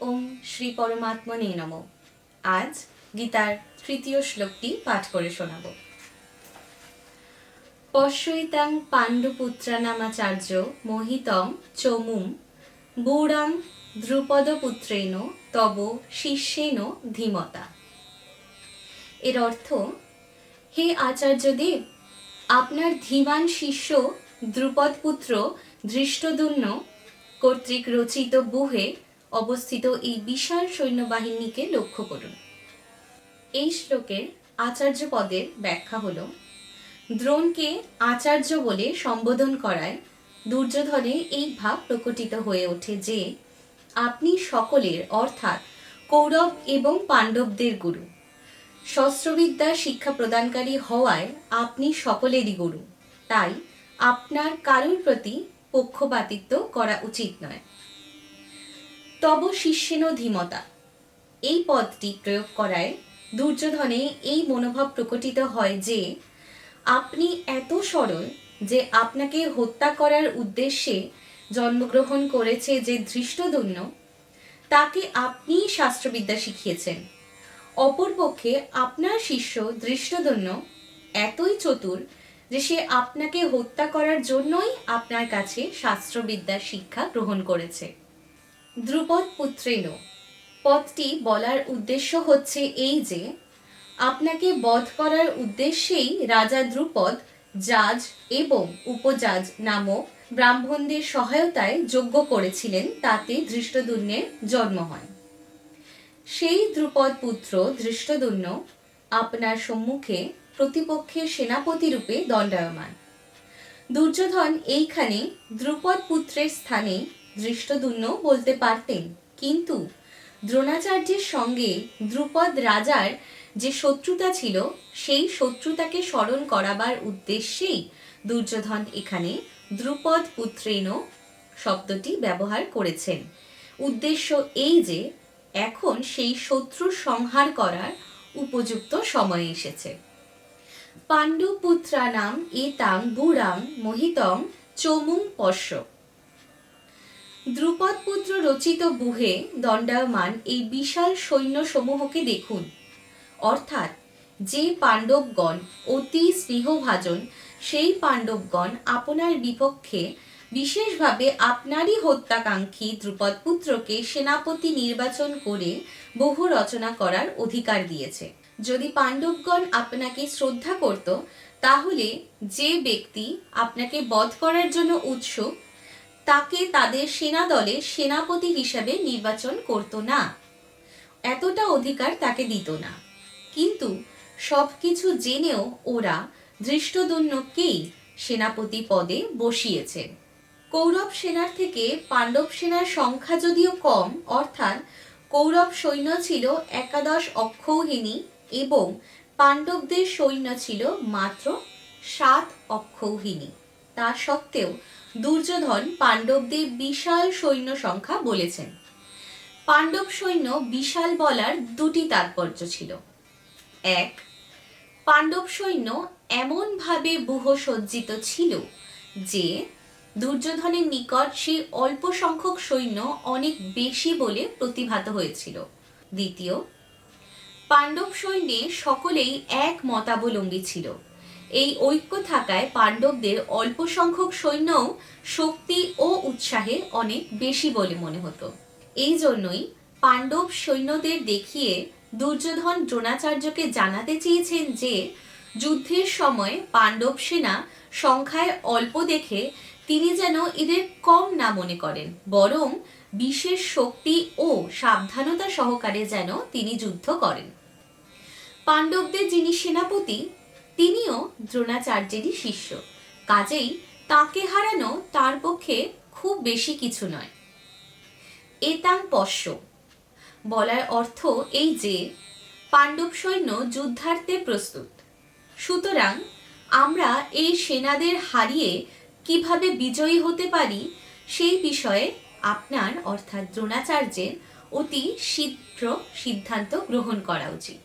ওম শ্রী পরমাত্মনে নমঃ। আজ গীতার তৃতীয় শ্লোকটি পাঠ করে শোনাব। পশ্যৈতাং পাণ্ডুপুত্রানামাচার্য মোহিতং চমুম বূঢ়াং দ্রুপদপুত্রেণ তব শিষ্যেন ধীমতা। এর অর্থ, হে আচার্যদেব, আপনার ধীমান শিষ্য দ্রুপদপুত্র ধৃষ্টদ্যুম্ন কর্তৃক রচিত ব্যূহে অবস্থিত এই বিশাল সৈন্যবাহিনীকে লক্ষ্য করুন। এই শ্লোকের আচার্য পদের ব্যাখ্যা হল, দ্রোণকে আচার্য বলে সম্বোধন করায় দুর্যোধনে এই ভাব প্রকটিত হয়ে ওঠে যে আপনি সকলের অর্থাৎ কৌরব এবং পাণ্ডবদের গুরু। শস্ত্রবিদ্যা শিক্ষা প্রদানকারী হওয়ায় আপনি সকলেরই গুরু, তাই আপনার কারোর প্রতি পক্ষপাতিত্ব করা উচিত নয়। তব শিষ্যেন ধীমতা, এই পদটি প্রয়োগ করায় দুর্যোধনে এই মনোভাব প্রকটিত হয় যে আপনি এত সরল যে আপনাকে হত্যা করার উদ্দেশ্যে জন্মগ্রহণ করেছে যে ধৃষ্টদ্যুম্ন, তাকে আপনি শাস্ত্রবিদ্যা শিখিয়েছেন। অপরপক্ষে আপনার শিষ্য ধৃষ্টদ্যুম্ন এতই চতুর যে সে আপনাকে হত্যা করার জন্যই আপনার কাছে শাস্ত্রবিদ্যার শিক্ষা গ্রহণ করেছে। দ্রুপদ পুত্রেণ পদটি বলার উদ্দেশ্য হচ্ছে এই যে আপনাকে বধ করার উদ্দেশ্যেই রাজা দ্রুপদ জাজ এবং উপজাজ নামক ব্রাহ্মণদের সহায়তায় যজ্ঞ করেছিলেন, তাতে ধৃষ্টদ্যুম্নের জন্ম হয়। সেই দ্রুপদ পুত্র ধৃষ্টদ্যুম্ন আপনার সম্মুখে প্রতিপক্ষের সেনাপতি রূপে দণ্ডায়মান। দুর্যোধন এইখানে দ্রুপদ পুত্রের স্থানে ধৃষ্টদ্যুম্ন বলতে পারতেন, কিন্তু দ্রোণাচার্যের সঙ্গে দ্রুপদ রাজার যে শত্রুতা ছিল সেই শত্রুতাকে স্মরণ করাবার উদ্দেশ্যেই দুর্যোধন এখানে দ্রুপদ পুত্রেণ শব্দটি ব্যবহার করেছেন। উদ্দেশ্য এই যে এখন সেই শত্রু সংহার করার উপযুক্ত সময় এসেছে। পাণ্ডুপুত্রানাম এতাং বূঢ়াং মোহিতং চমুং পশ্য। দ্রুপদ পুত্র রচিত ব্যূহে দণ্ডায়মান এই বিশাল সৈন্য সমূহকে দেখুন, অর্থাৎ যে পাণ্ডবগণ অতি স্নেহভাজন সেই পাণ্ডবগণ আপনার বিপক্ষে বিশেষভাবে আপনারই হত্যাকাঙ্ক্ষী দ্রুপদ পুত্রকে সেনাপতি নির্বাচন করে বহু রচনা করার অধিকার দিয়েছে। যদি পাণ্ডবগণ আপনাকে শ্রদ্ধা করত, তাহলে যে ব্যক্তি আপনাকে বধ করার জন্য উৎসুক তাকে তাদের সেনা দলে সেনাপতি হিসাবে নির্বাচন করত না, এতটা অধিকার তাকে দিত না। কিন্তু সবকিছু জেনেও ওরা ধৃষ্টদ্যুম্নকেই সেনাপতি পদে বসিয়েছে। কৌরব সেনার থেকে পাণ্ডব সেনার সংখ্যা যদিও কম, অর্থাৎ কৌরব সৈন্য ছিল 11 অক্ষৌহিনী এবং পাণ্ডবদের সৈন্য ছিল মাত্র 7 অক্ষৌহিনী, তা সত্ত্বেও দুর্যোধন পাণ্ডবদের বিশাল সৈন্য সংখ্যা বলেছেন। পাণ্ডব সৈন্য বিশাল বলার দুটি তাৎপর্য ছিল। এক, পাণ্ডব সৈন্য এমনভাবে ব্যূহ সজ্জিত ছিল যে দুর্যোধনের নিকট সেই অল্প সংখ্যক সৈন্য অনেক বেশি বলে প্রতিভাত হয়েছিল। দ্বিতীয়, পাণ্ডব সৈন্যে সকলেই এক মতাবলম্বী ছিল। এই ঐক্য থাকায় পাণ্ডবদের অল্প সংখ্যক সৈন্যও শক্তি ও উৎসাহে অনেক বেশি বলে মনে হতো। এই জন্যই পাণ্ডব সৈন্যদের দেখিয়ে দুর্যোধন দ্রোণাচার্যকে জানাতে চেয়েছেন যে যুদ্ধের সময় পাণ্ডব সেনা সংখ্যায় অল্প দেখে তিনি যেন এদের কম না মনে করেন, বরং বিশেষ শক্তি ও সাবধানতা সহকারে যেন তিনি যুদ্ধ করেন। পাণ্ডবদের যিনি সেনাপতি তিনিও দ্রোণাচার্যেরই শিষ্য, কাজেই তাকে হারানো তার পক্ষে খুব বেশি কিছু নয়। এতাং পশ্য বলার অর্থ এই যে পাণ্ডব সৈন্য যুদ্ধার্থে প্রস্তুত, সুতরাং আমরা এই সেনাদের হারিয়ে কিভাবে বিজয়ী হতে পারি সেই বিষয়ে আপনার অর্থাৎ দ্রোণাচার্যের অতি শীঘ্র সিদ্ধান্ত গ্রহণ করা উচিত।